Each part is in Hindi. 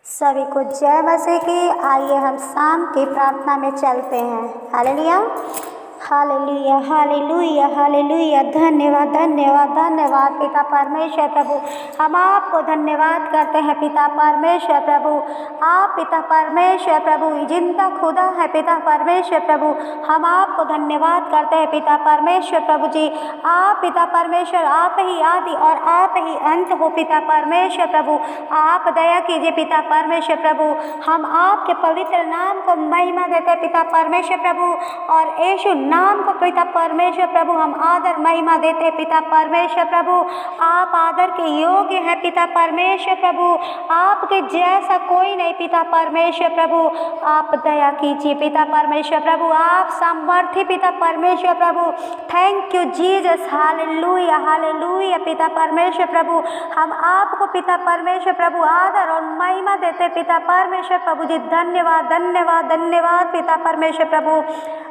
सभी को जय मसीह की। आइए हम शाम की प्रार्थना में चलते हैं। Hallelujah hallelujah hallelujah hallelujah. धन्यवाद धन्यवाद धन्यवाद पिता परमेश्वर प्रभु, हम आपको धन्यवाद करते हैं पिता परमेश्वर प्रभु। आप पिता परमेश्वर प्रभु जिंदा खुदा है पिता परमेश्वर प्रभु, हम आपको धन्यवाद करते हैं पिता परमेश्वर प्रभु जी। आप पिता परमेश्वर, आप ही आदि और आप ही अंत हो पिता परमेश्वर प्रभु। आप दया कीजिए पिता परमेश्वर प्रभु, हम आपके पवित्र नाम को महिमा देते हैं पिता परमेश्वर प्रभु, और यीशु नाम को पिता परमेश्वर प्रभु हम आदर महिमा देते हैं पिता परमेश्वर प्रभु। आप आदर के योग्य हैं पिता परमेश्वर प्रभु, आपके जैसा कोई नहीं पिता परमेश्वर प्रभु। आप दया कीजिए पिता परमेश्वर प्रभु, आप सामर्थ्य पिता परमेश्वर प्रभु। Thank you Jesus, hallelujah hallelujah पिता परमेश्वर प्रभु। हम आपको पिता परमेश्वर प्रभु आदर और महिमा देते पिता परमेश्वर प्रभु जी। धन्यवाद धन्यवाद धन्यवाद पिता परमेश्वर प्रभु।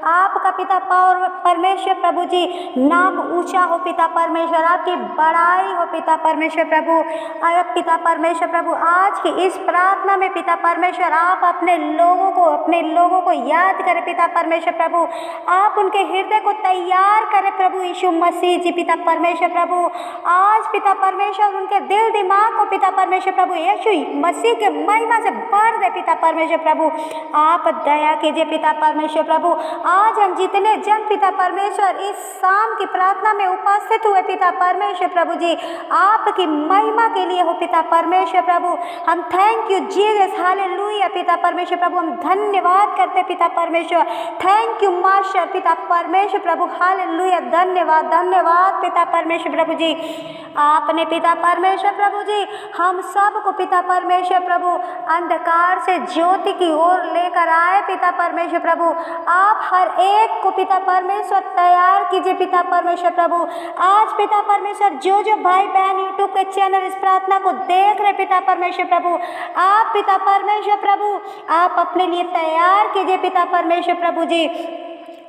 आपका पिता परमेश्वर प्रभु जी नाम ऊंचा हो पिता परमेश्वर, आपकी बड़ाई हो पिता परमेश्वर प्रभु। अब पिता परमेश्वर प्रभु आज की इस प्रार्थना में पिता परमेश्वर आप अपने लोगों को याद करें पिता परमेश्वर प्रभु। आप उनके हृदय को तैयार करें प्रभु यीशु मसीह जी पिता परमेश्वर प्रभु। आज पिता परमेश्वर उनके दिल दिमाग को पिता परमेश्वर प्रभु यीशु मसीह के महिमा से भर दे पिता परमेश्वर प्रभु। आप दया कीजिए पिता परमेश्वर प्रभु। आज हम जितने जन पिता परमेश्वर इस शाम की प्रार्थना में उपस्थित हुए पिता परमेश्वर प्रभु जी, आपकी महिमा के लिए हो पिता परमेश्वर प्रभु। हम थैंक यू जीसस, हालेलुया पिता परमेश्वर प्रभु। हम धन्यवाद करते पिता परमेश्वर। थैंक यू मास्टर पिता परमेश्वर प्रभु, हालेलुया। धन्यवाद धन्यवाद पिता परमेश्वर प्रभु जी। आपने पिता परमेश्वर प्रभु जी हम सब को पिता परमेश्वर प्रभु अंधकार से ज्योति की ओर लेकर आए पिता परमेश्वर प्रभु। आप हर एक को पिता परमेश्वर तैयार कीजिए पिता परमेश्वर प्रभु। आज पिता परमेश्वर जो भाई बहन यूट्यूब के चैनल इस प्रार्थना को देख रहे पिता परमेश्वर प्रभु, आप पिता परमेश्वर प्रभु आप अपने लिए तैयार कीजिए पिता परमेश्वर प्रभु जी।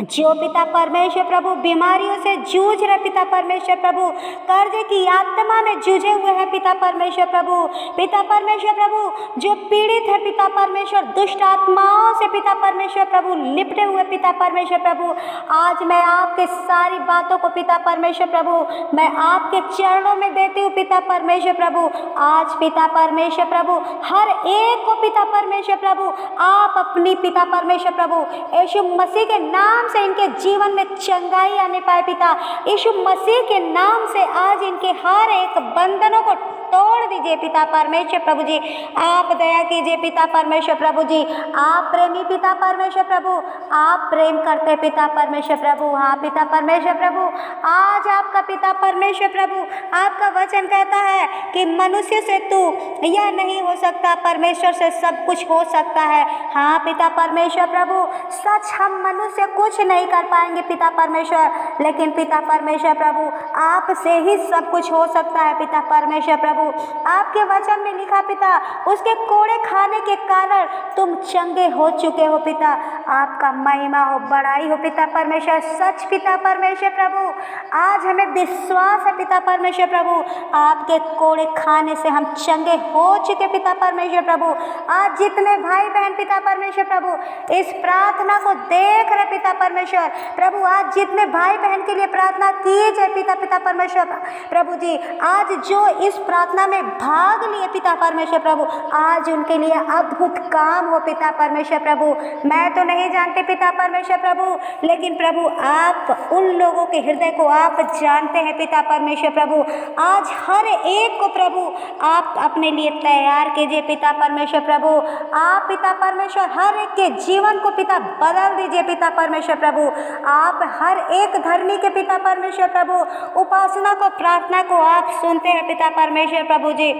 जो पिता परमेश्वर प्रभु बीमारियों से जूझ रहे पिता परमेश्वर प्रभु, कर्ज की आत्मा में जूझे हुए हैं पिता परमेश्वर प्रभु, पिता परमेश्वर प्रभु जो पीड़ित है पिता परमेश्वर दुष्ट आत्माओं से पिता परमेश्वर प्रभु लिपटे हुए पिता परमेश्वर प्रभु, आज मैं आपके सारी बातों को पिता परमेश्वर प्रभु मैं आपके चरणों में देती हूँ पिता परमेश्वर प्रभु। आज पिता परमेश्वर प्रभु हर एक को पिता परमेश्वर प्रभु आप अपनी पिता परमेश्वर प्रभु यीशु मसीह के नाम से इनके जीवन में चंगाई आने पाए पिता यीशु मसीह के नाम से। आज इनके हर एक बंधनों को तोड़ दीजिए पिता परमेश्वर प्रभु जी। आप दया कीजिए पिता परमेश्वर प्रभु जी। आप प्रेमी पिता परमेश्वर प्रभु, आप प्रेम करते पिता परमेश्वर प्रभु। हाँ पिता परमेश्वर प्रभु, आज आपका पिता परमेश्वर प्रभु आपका वचन कहता है कि मनुष्य से तू यह नहीं हो सकता, परमेश्वर से सब कुछ हो सकता है। हाँ पिता परमेश्वर प्रभु, सच हम मनुष्य कुछ नहीं कर पाएंगे पिता परमेश्वर, लेकिन पिता परमेश्वर प्रभु आपसे ही सब कुछ हो सकता है पिता परमेश्वर प्रभु। आपके वचन में लिखा पिता उसके कोड़े खाने के कारण तुम चंगे हो चुके हो पिता। आपका महिमा हो, बड़ाई हो पिता परमेश्वर। सच पिता परमेश्वर प्रभु आज हमें विश्वास है पिता परमेश्वर प्रभु आपके कोड़े खाने से हम चंगे हो चुके पिता परमेश्वर प्रभु। आज जितने भाई बहन पिता परमेश्वर प्रभु इस प्रार्थना को देख रहे पिता परमेश्वर प्रभु, आज जितने भाई बहन के लिए प्रार्थना की जाए पिता परमेश्वर प्रभु जी, आज जो इस प्रार्थना में भाग लिए पिता परमेश्वर प्रभु, आज उनके लिए अद्भुत काम हो पिता परमेश्वर प्रभु। मैं तो नहीं जानती पिता परमेश्वर प्रभु, लेकिन प्रभु आप उन लोगों के हृदय को आप जानते हैं पिता परमेश्वर प्रभु। आज हर एक को प्रभु आप अपने लिए तैयार कीजिए पिता परमेश्वर प्रभु। आप पिता परमेश्वर हर एक के जीवन को पिता बदल दीजिए पिता परमेश्वर प्रभु। आप हर एक धर्मी के पिता परमेश्वर प्रभु उपासना को, प्रार्थना को आप सुनते हैं पिता परमेश्वर प्रभु जी।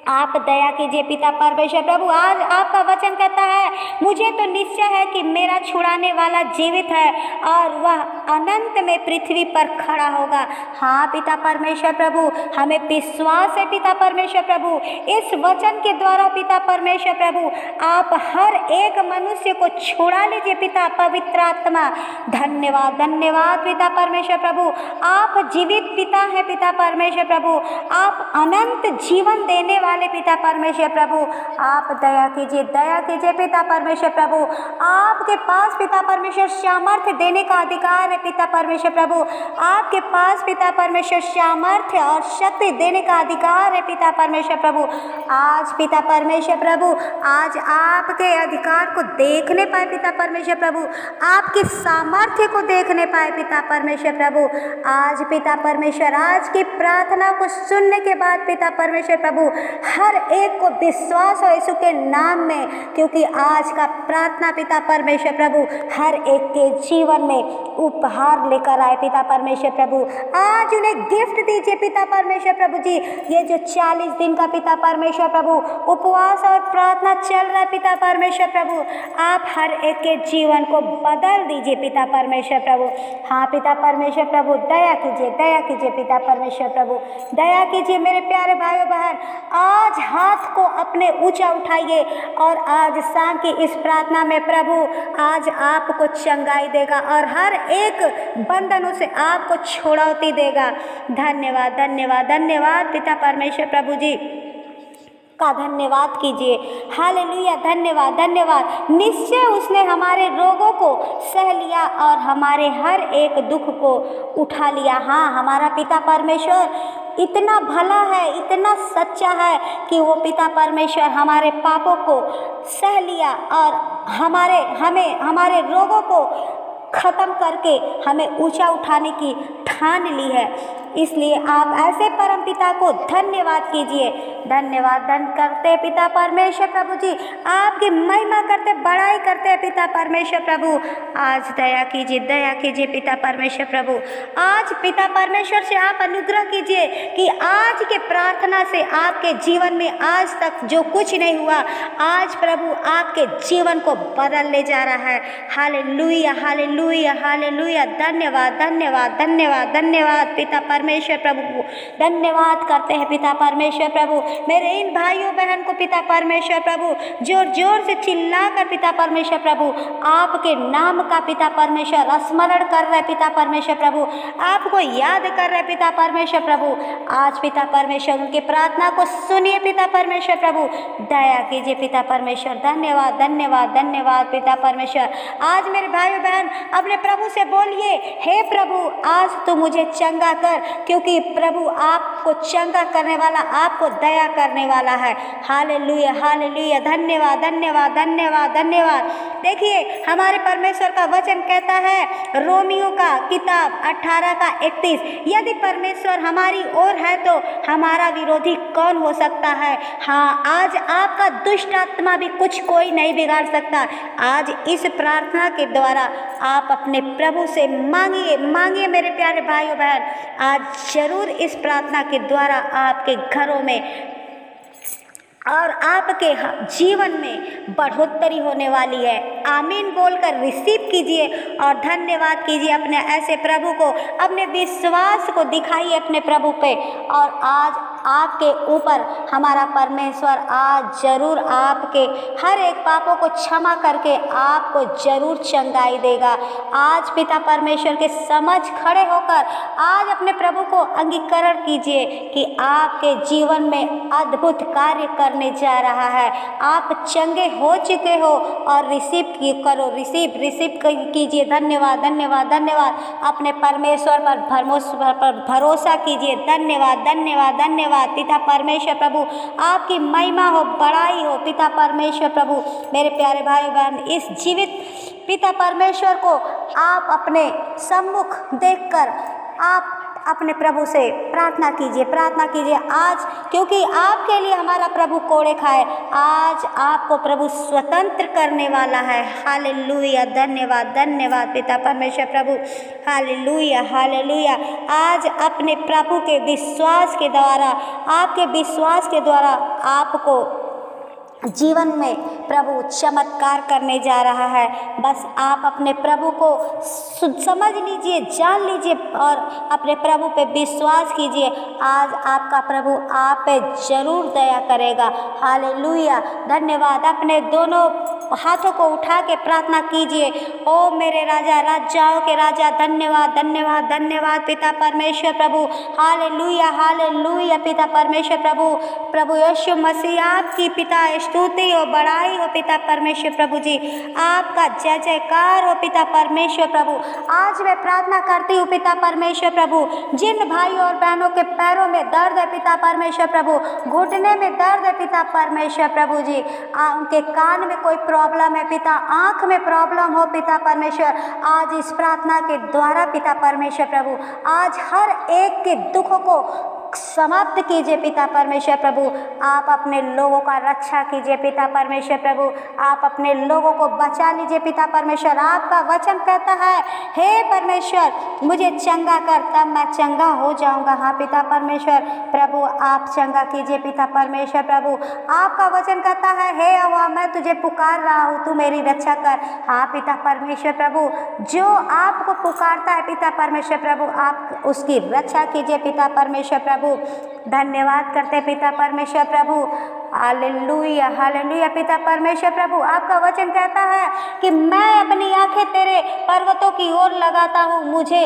आप दया कीजिए पिता परमेश्वर प्रभु। आज आपका वचन कहता है मुझे तो निश्चय है कि मेरा छुड़ाने वाला जीवित है और वह अनंत में पृथ्वी पर खड़ा होगा। हाँ पिता परमेश्वर प्रभु हमें विश्वास है पिता परमेश्वर प्रभु, इस वचन के द्वारा पिता परमेश्वर प्रभु आप हर एक मनुष्य को छुड़ा लीजिए पिता पवित्र आत्मा। धन्यवाद धन्यवाद पिता परमेश्वर प्रभु, आप जीवित पिता हैं पिता परमेश्वर प्रभु, आप अनंत जीवन देने वाले वाले पिता परमेश्वर प्रभु, आप दया कीजिए पिता परमेश्वर प्रभु। आपके पास पिता परमेश्वर सामर्थ्य देने का अधिकार है पिता परमेश्वर प्रभु। आपके पास पिता परमेश्वर सामर्थ्य और शक्ति देने का अधिकार है पिता परमेश्वर प्रभु। आज पिता परमेश्वर प्रभु, आज आपके अधिकार को देखने पाए पिता परमेश्वर प्रभु, आपके सामर्थ्य को देखने पाए पिता परमेश्वर प्रभु। आज पिता परमेश्वर, आज की प्रार्थना को सुनने के बाद पिता परमेश्वर प्रभु, हर एक को विश्वास हो यीशु के नाम में, क्योंकि आज का प्रार्थना पिता परमेश्वर प्रभु हर एक के जीवन में उपहार लेकर आए पिता परमेश्वर प्रभु। आज उन्हें गिफ्ट दीजिए पिता परमेश्वर प्रभु जी। ये जो 40 दिन का पिता परमेश्वर प्रभु उपवास और प्रार्थना चल रहा है पिता परमेश्वर प्रभु, आप हर एक के जीवन को बदल दीजिए पिता परमेश्वर प्रभु। हाँ पिता परमेश्वर प्रभु, दया कीजिए पिता परमेश्वर प्रभु, दया कीजिए मेरे प्यारे भाइयों बहन। आज हाथ को अपने ऊंचा उठाइए और आज शाम की इस प्रार्थना में प्रभु आज आपको चंगाई देगा और हर एक बंधनों से आपको छुड़ौती देगा। धन्यवाद धन्यवाद धन्यवाद पिता परमेश्वर प्रभु जी का धन्यवाद कीजिए। हालेलुया, धन्यवाद धन्यवाद। निश्चय उसने हमारे रोगों को सह लिया और हमारे हर एक दुख को उठा लिया। हाँ, हमारा पिता परमेश्वर इतना भला है, इतना सच्चा है कि वो पिता परमेश्वर हमारे पापों को सह लिया और हमारे रोगों को ख़त्म करके हमें ऊंचा उठाने की ठान ली है। इसलिए आप ऐसे परमपिता को धन्यवाद कीजिए। धन्यवाद करते पिता परमेश्वर प्रभु जी, आपकी महिमा करते, बड़ाई करते पिता परमेश्वर प्रभु। आज दया कीजिए पिता परमेश्वर प्रभु। आज पिता परमेश्वर से आप अनुग्रह कीजिए कि आज के प्रार्थना से आपके जीवन में आज तक जो कुछ नहीं हुआ, आज प्रभु आपके जीवन को बदल ले जा रहा है। Hallelujah hallelujah hallelujah. धन्यवाद धन्यवाद धन्यवाद धन्यवाद पिता परमेश्वर प्रभु को धन्यवाद करते हैं पिता परमेश्वर प्रभु। मेरे इन भाइयों बहन को पिता परमेश्वर प्रभु जोर जोर से चिल्लाकर पिता परमेश्वर प्रभु आपके नाम का पिता परमेश्वर स्मरण कर रहे पिता परमेश्वर प्रभु, आपको याद कर रहे पिता परमेश्वर प्रभु। आज पिता परमेश्वर उनकी प्रार्थना को सुनिए पिता परमेश्वर प्रभु, दया कीजिए पिता परमेश्वर। धन्यवाद धन्यवाद धन्यवाद पिता परमेश्वर। आज मेरे भाइयों बहन अपने प्रभु से बोलिए, हे प्रभु आज तो मुझे चंगा कर, क्योंकि प्रभु आपको चंगा करने वाला, आपको दया करने वाला है। Hallelujah hallelujah. धन्यवाद धन्यवाद धन्यवाद धन्यवाद। देखिए हमारे परमेश्वर का वचन कहता है रोमियो का किताब 18 का 31, यदि परमेश्वर हमारी ओर है तो हमारा विरोधी कौन हो सकता है। हाँ, आज आपका दुष्ट आत्मा भी कुछ कोई नहीं बिगाड़ सकता। आज इस प्रार्थना के द्वारा आप अपने प्रभु से मांगिए मेरे प्यारे भाइयों बहन। आज जरूर इस प्रार्थना के द्वारा आपके घरों में और आपके जीवन में बढ़ोतरी होने वाली है। आमीन बोलकर रिसीव कीजिए और धन्यवाद कीजिए अपने ऐसे प्रभु को, अपने विश्वास को दिखाइए अपने प्रभु पे। और आज आपके ऊपर हमारा परमेश्वर आज जरूर आपके हर एक पापों को क्षमा करके आपको जरूर चंगाई देगा। आज पिता परमेश्वर के समझ खड़े होकर आज अपने प्रभु को अंगीकरण कीजिए कि आपके जीवन में अद्भुत कार्य करने जा रहा है। आप चंगे हो चुके हो और रिसीव कीजिए। धन्यवाद धन्यवाद धन्यवाद। अपने परमेश्वर पर भरोसा कीजिए। धन्यवाद धन्यवाद धन्यवाद पिता परमेश्वर प्रभु, आपकी महिमा हो, बड़ाई हो पिता परमेश्वर प्रभु। मेरे प्यारे भाई बहन, इस जीवित पिता परमेश्वर को आप अपने सम्मुख देखकर आप अपने प्रभु से प्रार्थना कीजिए आज, क्योंकि आपके लिए हमारा प्रभु कोड़े खाए। आज आपको प्रभु स्वतंत्र करने वाला है। हालेलुया। धन्यवाद धन्यवाद पिता परमेश्वर प्रभु। Hallelujah hallelujah. आज अपने प्रभु के विश्वास के द्वारा, आपके विश्वास के द्वारा आपको जीवन में प्रभु चमत्कार करने जा रहा है। बस आप अपने प्रभु को समझ लीजिए, जान लीजिए और अपने प्रभु पे विश्वास कीजिए। आज आपका प्रभु आप पे जरूर दया करेगा। हालेलुया। धन्यवाद। अपने दोनों हाथों को उठा के प्रार्थना कीजिए ओ मेरे राजा, राजाओं के राजा, धन्यवाद धन्यवाद धन्यवाद पिता परमेश्वर प्रभु। हालेलुया हालेलुया पिता परमेश्वर प्रभु। प्रभु यीशु मसीह आपकी पिता स्तुति और बड़ाई हो पिता परमेश्वर प्रभु जी। आपका जय जयकार हो पिता परमेश्वर प्रभु। आज मैं प्रार्थना करती हूँ पिता परमेश्वर प्रभु, जिन भाई और बहनों के पैरों में दर्द है पिता परमेश्वर प्रभु, घुटने में दर्द है पिता परमेश्वर प्रभु जी, उनके कान में कोई प्रॉब्लम है पिता, आँख में प्रॉब्लम हो पिता परमेश्वर, आज इस प्रार्थना के द्वारा पिता परमेश्वर प्रभु आज हर एक के दुखों को समाप्त कीजिए पिता परमेश्वर प्रभु। आप अपने लोगों का रक्षा कीजिए पिता परमेश्वर प्रभु। आप अपने लोगों को बचा लीजिए पिता परमेश्वर। आपका वचन कहता है, हे परमेश्वर मुझे चंगा कर, तब मैं चंगा हो जाऊंगा। हाँ पिता परमेश्वर प्रभु, आप चंगा कीजिए पिता परमेश्वर प्रभु। आपका वचन कहता है, हे यहोवा मैं तुझे पुकार रहा हूँ, तू मेरी रक्षा कर। हाँ पिता परमेश्वर प्रभु, जो आपको पुकारता है पिता परमेश्वर प्रभु, आप उसकी रक्षा कीजिए पिता परमेश्वर प्रभु। धन्यवाद करते पिता परमेश्वर प्रभु। हालेलुया हालेलुया पिता परमेश्वर प्रभु। आपका वचन कहता है कि मैं अपनी आंखें तेरे पर्वतों की ओर लगाता हूँ, मुझे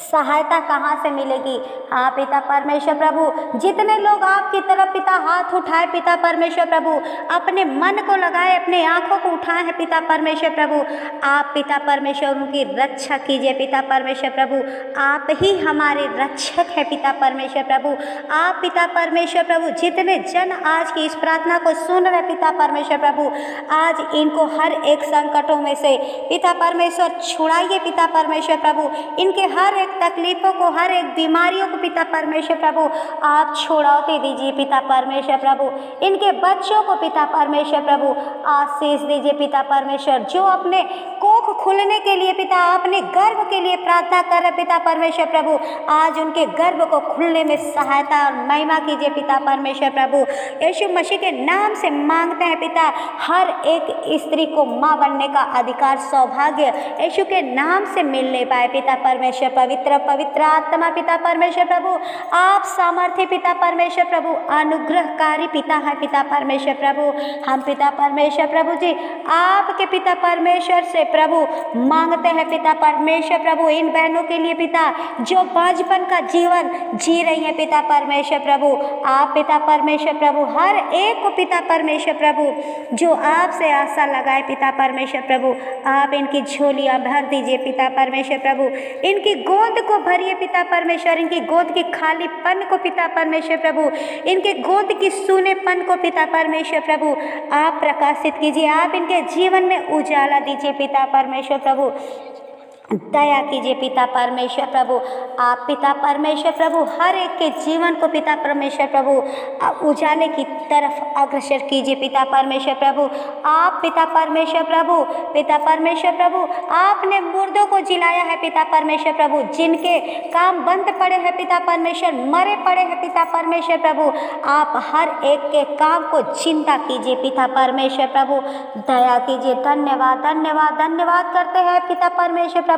सहायता कहाँ से मिलेगी। हाँ पिता परमेश्वर प्रभु, जितने लोग आपकी तरफ पिता हाथ उठाए पिता परमेश्वर प्रभु, अपने मन को लगाए, अपने आंखों को उठाए हैं पिता परमेश्वर प्रभु, आप पिता परमेश्वर उनकी रक्षा कीजिए पिता परमेश्वर प्रभु। आप ही हमारे रक्षक हैं पिता परमेश्वर प्रभु। आप पिता परमेश्वर प्रभु, जितने जन आज की इस प्रार्थना को सुन रहे पिता परमेश्वर प्रभु, आज इनको हर एक संकटों में से पिता परमेश्वर छुड़ाइए पिता परमेश्वर प्रभु। इनके हर तकलीफों को, हर एक बीमारियों को पिता परमेश्वर प्रभु आप छुड़ाते दीजिए पिता परमेश्वर प्रभु। इनके बच्चों को पिता परमेश्वर प्रभु आशीष दीजिए पिता परमेश्वर। जो अपने कोख खुलने के लिए पिता, अपने गर्भ के लिए प्रार्थना कर रहे पिता परमेश्वर प्रभु, आज उनके गर्भ को खुलने में सहायता और महिमा कीजिए पिता परमेश्वर प्रभु। यीशु मसीह के नाम से मांगते हैं पिता, हर एक स्त्री को माँ बनने का अधिकार, सौभाग्य यीशु के नाम से मिलने पाए पिता परमेश्वर। पवित्र आत्मा पिता परमेश्वर प्रभु, आप सामर्थ्य पिता परमेश्वर प्रभु, अनुग्रहकारी पिता है पिता परमेश्वर प्रभु। हम पिता परमेश्वर प्रभु जी आपके पिता परमेश्वर से प्रभु मांगते हैं पिता परमेश्वर प्रभु, इन बहनों के लिए पिता जो बांझपन का जीवन जी रही है पिता परमेश्वर प्रभु, आप पिता परमेश्वर प्रभु हर एक को पिता परमेश्वर प्रभु जो आपसे आशा लगाए पिता परमेश्वर प्रभु, आप इनकी झोलियां भर दीजिए पिता परमेश्वर प्रभु। इनकी गोद को भरिए पिता परमेश्वर, इनकी गोद की खालीपन को पिता परमेश्वर प्रभु, इनके गोद की सूनेपन को पिता परमेश्वर प्रभु आप प्रकाशित कीजिए। आप इनके जीवन में उजाला दीजिए पिता परमेश्वर प्रभु। दया कीजिए पिता परमेश्वर प्रभु। आप पिता परमेश्वर प्रभु हर एक के जीवन को पिता परमेश्वर प्रभु उजाले की तरफ अग्रसर कीजिए पिता परमेश्वर प्रभु। आप पिता परमेश्वर प्रभु, पिता परमेश्वर प्रभु आपने मुर्दों को जिलाया है पिता परमेश्वर प्रभु, जिनके काम बंद पड़े हैं पिता परमेश्वर, मरे पड़े हैं पिता परमेश्वर प्रभु, आप हर एक के काम को जिंदा कीजिए पिता परमेश्वर प्रभु। दया कीजिए। धन्यवाद धन्यवाद धन्यवाद करते हैं पिता परमेश्वर प्रभु।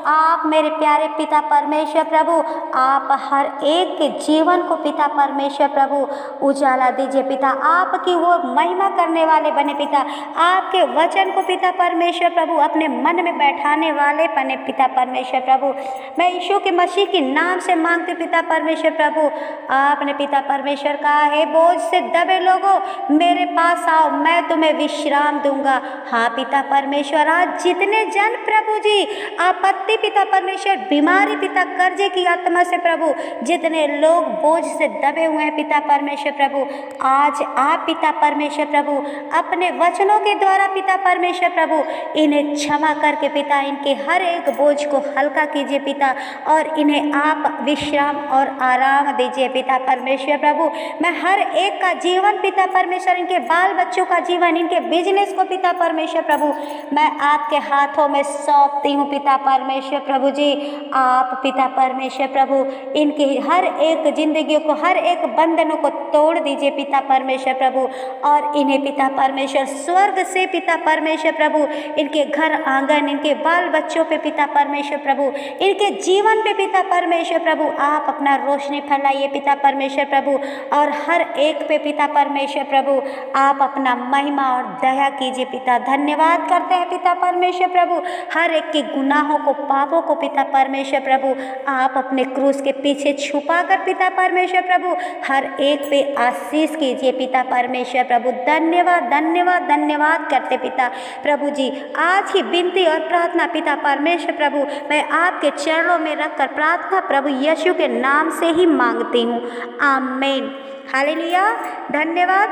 आप मेरे प्यारे पिता परमेश्वर प्रभु, आप हर एक के जीवन को पिता परमेश्वर प्रभु उजाला दीजिए पिता, आपकी वो महिमा करने वाले बने पिता, आपके वचन को पिता परमेश्वर प्रभु अपने मन में बैठाने वाले बने पिता परमेश्वर प्रभु। मैं यीशु के मसीह के नाम से मांगती हूँ पिता परमेश्वर प्रभु, आपने पिता परमेश्वर कहा है बोझ से दबे लोगों मेरे पास आओ, मैं तुम्हें विश्राम दूंगा। हाँ पिता परमेश्वर, आज जितने जन प्रभु जी आपत्ति पिता परमेश्वर, बीमारी पिता, कर्जे की आत्मा से प्रभु, जितने लोग बोझ से दबे हुए हैं पिता परमेश्वर प्रभु, आज आप पिता परमेश्वर प्रभु अपने वचनों के द्वारा पिता परमेश्वर प्रभु इन्हें क्षमा करके पिता इनके हर एक बोझ को हल्का कीजिए पिता, और इन्हें आप विश्राम और आराम दीजिए पिता परमेश्वर प्रभु। मैं हर एक का जीवन पिता परमेश्वर, इनके बाल बच्चों का जीवन, इनके बिजनेस को पिता परमेश्वर प्रभु मैं आपके हाथों में सौंपती हूँ पिता परमेश्वर प्रभु जी, आप पिता परमेश्वर प्रभु इनकी हर एक जिंदगियों को, हर एक बंधनों को तोड़ दीजिए पिता परमेश्वर प्रभु, और इन्हें पिता परमेश्वर स्वर्ग से पिता परमेश्वर प्रभु इनके घर आंगन, इनके बाल बच्चों पे पिता परमेश्वर प्रभु, इनके जीवन पे पिता परमेश्वर प्रभु आप अपना रोशनी फैलाइए पिता परमेश्वर प्रभु, और हर एक पे पिता परमेश्वर प्रभु आप अपना महिमा और दया कीजिए पिता। धन्यवाद करते हैं पिता परमेश्वर प्रभु, हर एक के गुनाहों को, पापों को पिता परमेश्वर प्रभु आप अपने क्रूस के पीछे छुपा कर पिता परमेश्वर प्रभु हर एक पे आशीष कीजिए पिता परमेश्वर प्रभु। धन्यवाद धन्यवाद धन्यवाद करते पिता प्रभु जी। आज की विनती और प्रार्थना पिता परमेश्वर प्रभु मैं आपके चरणों में रखकर प्रार्थना प्रभु यीशु के नाम से ही मांगती हूँ, आमीन। हालेलुया, धन्यवाद।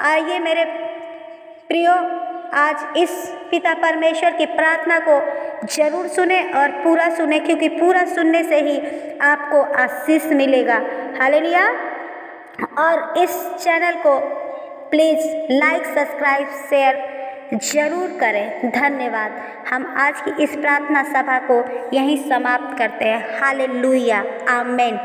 आइए मेरे प्रियो, आज इस पिता परमेश्वर की प्रार्थना को जरूर सुने और पूरा सुने, क्योंकि पूरा सुनने से ही आपको आशीष मिलेगा। हालेलुया। और इस चैनल को प्लीज़ लाइक, सब्सक्राइब, शेयर जरूर करें। धन्यवाद। हम आज की इस प्रार्थना सभा को यहीं समाप्त करते हैं। हालेलुया, आमीन।